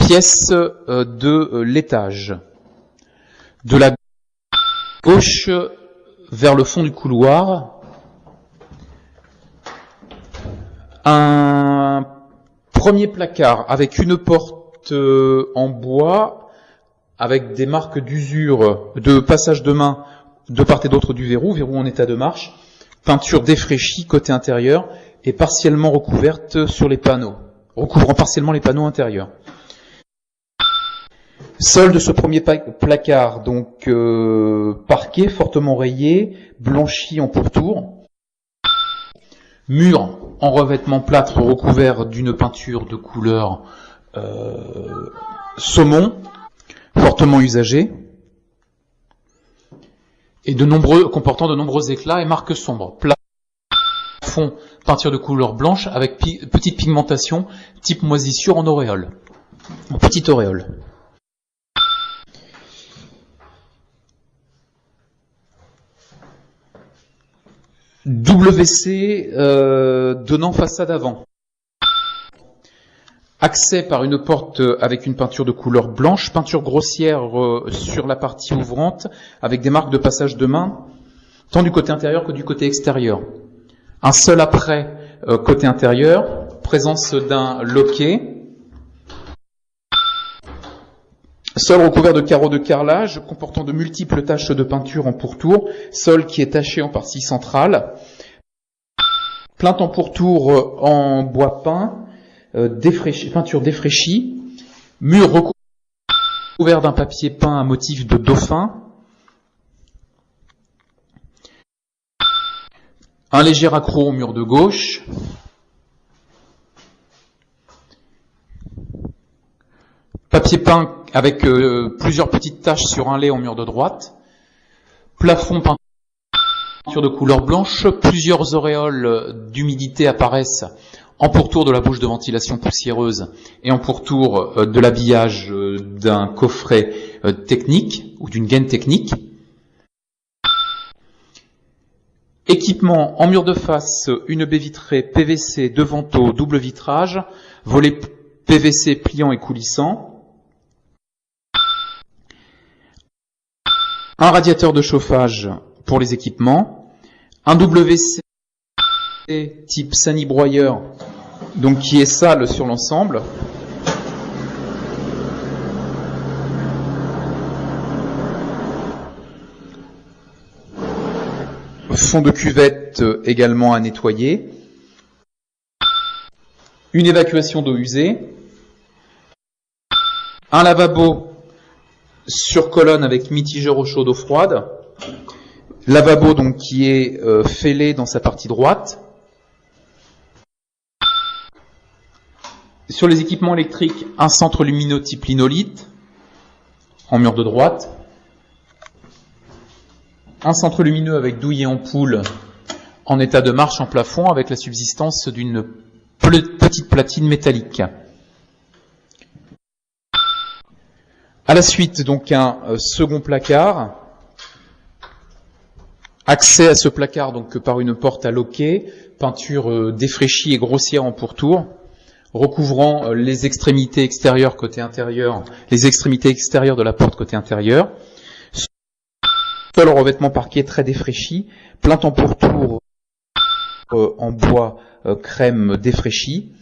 pièce de l'étage. De la gauche vers le fond du couloir, un premier placard avec une porte en bois, avec des marques d'usure, de passage de main de part et d'autre du verrou en état de marche, peinture défraîchie côté intérieur et partiellement recouverte sur les panneaux, recouvrant partiellement les panneaux intérieurs. Sol de ce premier placard, donc parquet, fortement rayé, blanchi en pourtour. Mur en revêtement plâtre recouvert d'une peinture de couleur saumon, fortement usagée, et comportant de nombreux éclats et marques sombres. Plafond, peinture de couleur blanche avec petite pigmentation type moisissure en auréole, en petite auréole. WC donnant façade avant. Accès par une porte avec une peinture de couleur blanche, peinture grossière sur la partie ouvrante avec des marques de passage de main, tant du côté intérieur que du côté extérieur. Un seul après côté intérieur, présence d'un loquet. Sol recouvert de carreaux de carrelage comportant de multiples taches de peinture en pourtour, sol qui est taché en partie centrale, plainte en pourtour en bois peint, peinture défraîchie, mur recouvert d'un papier peint à motif de dauphin, un léger accroc au mur de gauche, papier peint avec plusieurs petites taches sur un lait en mur de droite, plafond peinture de couleur blanche, plusieurs auréoles d'humidité apparaissent en pourtour de la bouche de ventilation poussiéreuse et en pourtour de l'habillage d'un coffret technique ou d'une gaine technique. Équipement en mur de face, une baie vitrée PVC, deux vantaux, double vitrage, volet PVC pliant et coulissant, un radiateur de chauffage pour les équipements, un WC type sani-broyeur, donc qui est sale sur l'ensemble, fond de cuvette également à nettoyer, une évacuation d'eau usée, un lavabo sur colonne avec mitigeur au chaud d'eau froide, lavabo donc qui est fêlé dans sa partie droite. Sur les équipements électriques, un centre lumineux type linolite en mur de droite, un centre lumineux avec douille et ampoule en état de marche en plafond avec la subsistance d'une petite platine métallique. À la suite, donc, un second placard. Accès à ce placard donc par une porte à loquet, peinture défraîchie et grossière en pourtour, recouvrant les extrémités extérieures côté intérieur, les extrémités extérieures de la porte côté intérieur. Sol en revêtement parquet très défraîchi, plainte en pourtour en bois crème défraîchi.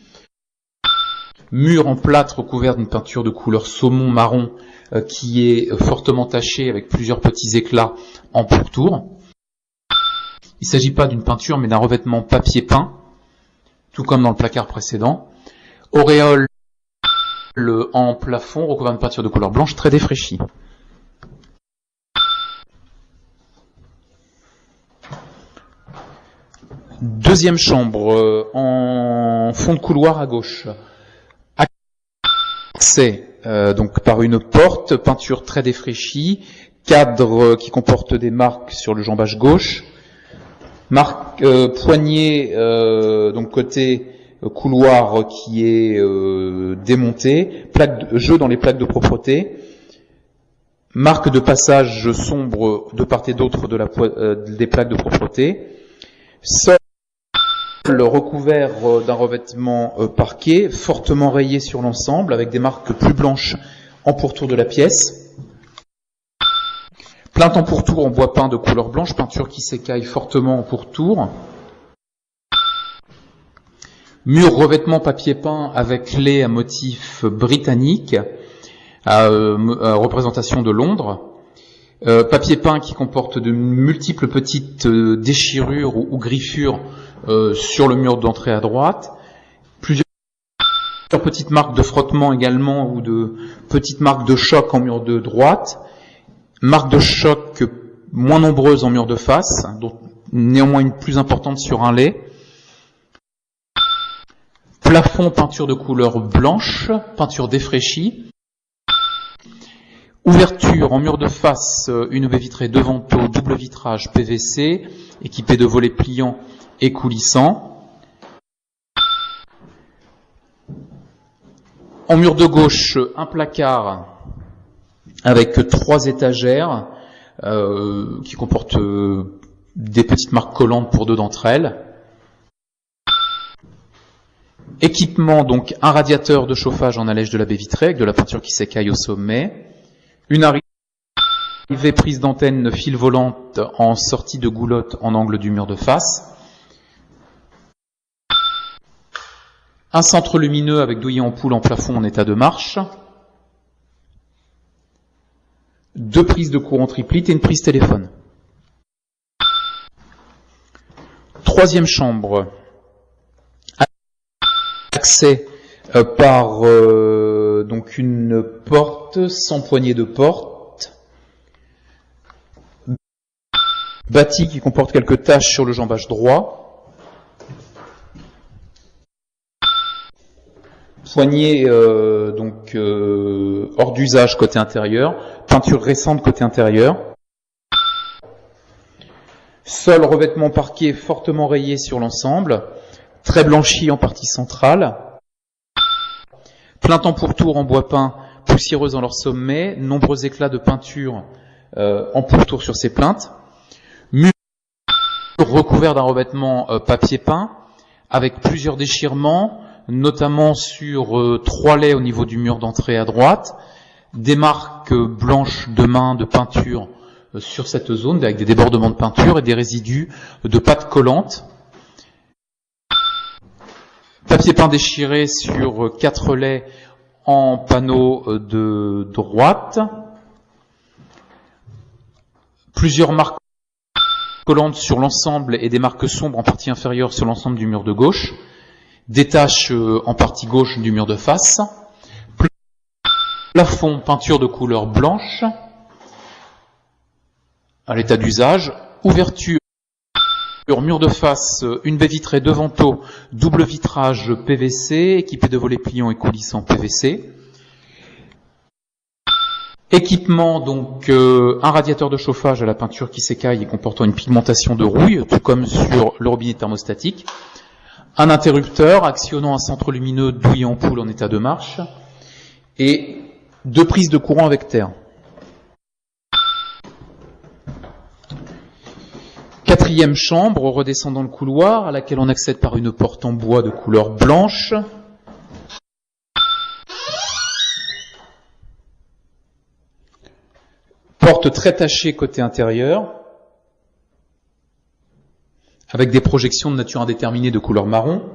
Mur en plâtre recouvert d'une peinture de couleur saumon marron qui est fortement tachée avec plusieurs petits éclats en pourtour. Il ne s'agit pas d'une peinture mais d'un revêtement papier peint, tout comme dans le placard précédent. Auréole en plafond recouvert d'une peinture de couleur blanche très défraîchie. Deuxième chambre en fond de couloir à gauche. Accès donc par une porte, peinture très défraîchie, cadre qui comporte des marques sur le jambage gauche, marque poignée donc côté couloir qui est démonté, jeu dans les plaques de propreté, marque de passage sombre de part et d'autre des plaques de propreté, sol recouvert d'un revêtement parquet, fortement rayé sur l'ensemble, avec des marques plus blanches en pourtour de la pièce. Plainte en pourtour en bois peint de couleur blanche, peinture qui s'écaille fortement en pourtour. Mur revêtement papier peint avec clé à motif britannique, à représentation de Londres. Papier peint qui comporte de multiples petites déchirures ou griffures sur le mur d'entrée à droite. Plusieurs petites marques de frottement également ou de petites marques de choc en mur de droite. Marques de choc moins nombreuses en mur de face, dont néanmoins une plus importante sur un lait. Plafond, peinture de couleur blanche, peinture défraîchie. Ouverture en mur de face, une baie vitrée de vantaux, double vitrage PVC, équipée de volets pliants et coulissants. En mur de gauche, un placard avec 3 étagères qui comportent des petites marques collantes pour 2 d'entre elles. Équipement, donc un radiateur de chauffage en allège de la baie vitrée avec de la peinture qui s'écaille au sommet. Une arrivée prise d'antenne fil volante en sortie de goulotte en angle du mur de face. Un centre lumineux avec douillet ampoule en plafond en état de marche. 2 prises de courant triplite et une prise téléphone. 3e chambre. Accès par donc une porte sans poignée de porte. Bâti qui comporte quelques taches sur le jambage droit. Poignée hors d'usage côté intérieur. Peinture récente côté intérieur. Sol revêtement parquet fortement rayé sur l'ensemble. Très blanchi en partie centrale. Plainte en pourtour en bois peint, poussiéreuse en leur sommet. Nombreux éclats de peinture en pourtour sur ces plaintes. Mur recouvert d'un revêtement papier peint, avec plusieurs déchirements, notamment sur 3 laits au niveau du mur d'entrée à droite. Des marques blanches de main de peinture sur cette zone, avec des débordements de peinture et des résidus de pâte collante. Papier peint déchiré sur 4 laits en panneau de droite. Plusieurs marques collantes sur l'ensemble et des marques sombres en partie inférieure sur l'ensemble du mur de gauche. Des taches en partie gauche du mur de face. Plafond, peinture de couleur blanche à l'état d'usage. Ouverture. Mur de face, une baie vitrée de vantaux, double vitrage PVC, équipé de volets pliants et coulissants PVC. Équipement, donc un radiateur de chauffage à la peinture qui s'écaille et comportant une pigmentation de rouille, tout comme sur le robinet thermostatique. Un interrupteur actionnant un centre lumineux douillet ampoule en état de marche. Et 2 prises de courant avec terre. 4e chambre, redescendant le couloir, à laquelle on accède par une porte en bois de couleur blanche. Porte très tachée côté intérieur, avec des projections de nature indéterminée de couleur marron.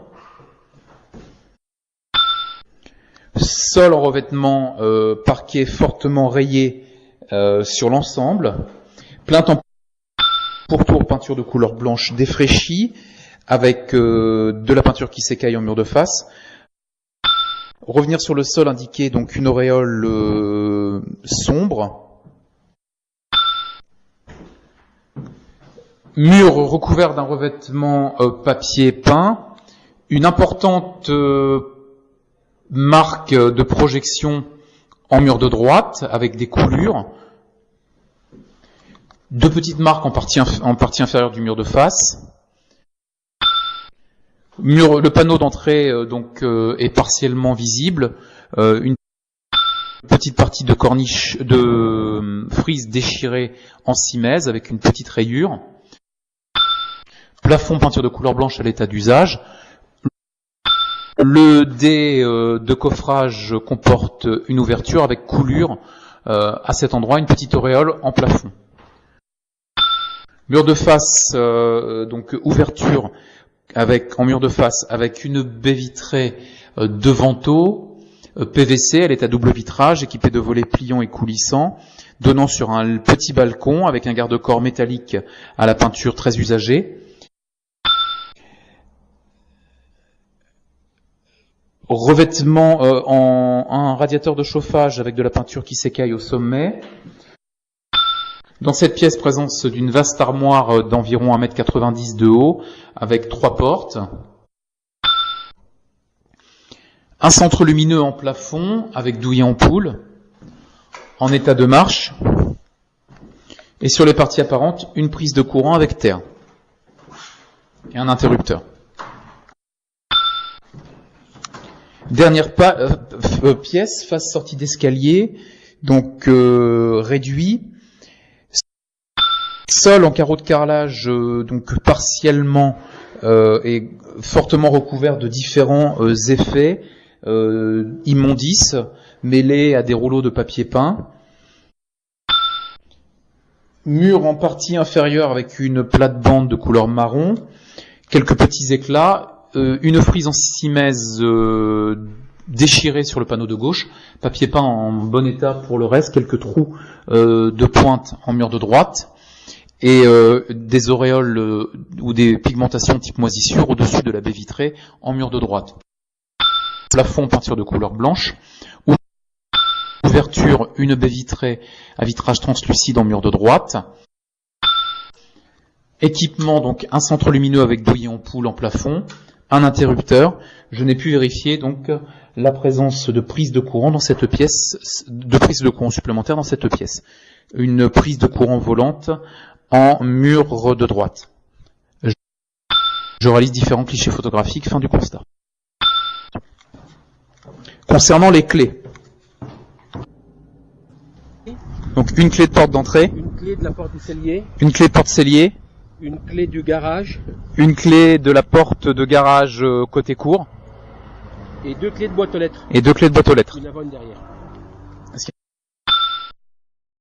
Sol en revêtement parquet fortement rayé sur l'ensemble. Plainte en pourtour, peinture de couleur blanche défraîchie, avec de la peinture qui s'écaille en mur de face. Revenir sur le sol, indiquer donc une auréole sombre. Mur recouvert d'un revêtement papier peint. Une importante marque de projection en mur de droite, avec des coulures. 2 petites marques en partie inférieure du mur de face. Le panneau d'entrée est partiellement visible. Une petite partie de corniche de frise déchirée en simèse avec une petite rayure. Plafond peinture de couleur blanche à l'état d'usage. Le dé de coffrage comporte une ouverture avec coulure à cet endroit, une petite auréole en plafond. Mur de face, donc ouverture en mur de face avec une baie vitrée de vantaux PVC, elle est à double vitrage, équipée de volets pliants et coulissants, donnant sur un petit balcon avec un garde-corps métallique à la peinture très usagée. Revêtement en un radiateur de chauffage avec de la peinture qui s'écaille au sommet. Dans cette pièce, présence d'une vaste armoire d'environ 1,90 m de haut, avec 3 portes. Un centre lumineux en plafond, avec douille ampoule, en état de marche. Et sur les parties apparentes, une prise de courant avec terre. Et un interrupteur. Dernière pièce, face sortie d'escalier, donc réduit. Sol en carreaux de carrelage, donc partiellement et fortement recouvert de différents effets immondices, mêlés à des rouleaux de papier peint. Mur en partie inférieure avec une plate-bande de couleur marron, quelques petits éclats. Une frise en simèse déchirée sur le panneau de gauche, papier peint en bon état pour le reste, quelques trous de pointe en mur de droite, et des auréoles ou des pigmentations type moisissure au-dessus de la baie vitrée en mur de droite. Plafond peinture de couleur blanche, ouverture, une baie vitrée à vitrage translucide en mur de droite. Équipement, donc un centre lumineux avec douille ampoule en plafond, un interrupteur. Je n'ai pu vérifier donc la présence de prise de courant dans cette pièce, de prise de courant supplémentaire dans cette pièce. Une prise de courant volante en mur de droite. Je réalise différents clichés photographiques, fin du constat. Concernant les clés. Donc une clé de porte d'entrée. Une clé de la porte du cellier. Une clé de porte cellier. Une clé du garage. Une clé de la porte de garage côté cour. Et 2 clés de boîte aux lettres. Et 2 clés de boîte aux lettres. Une avant, une derrière.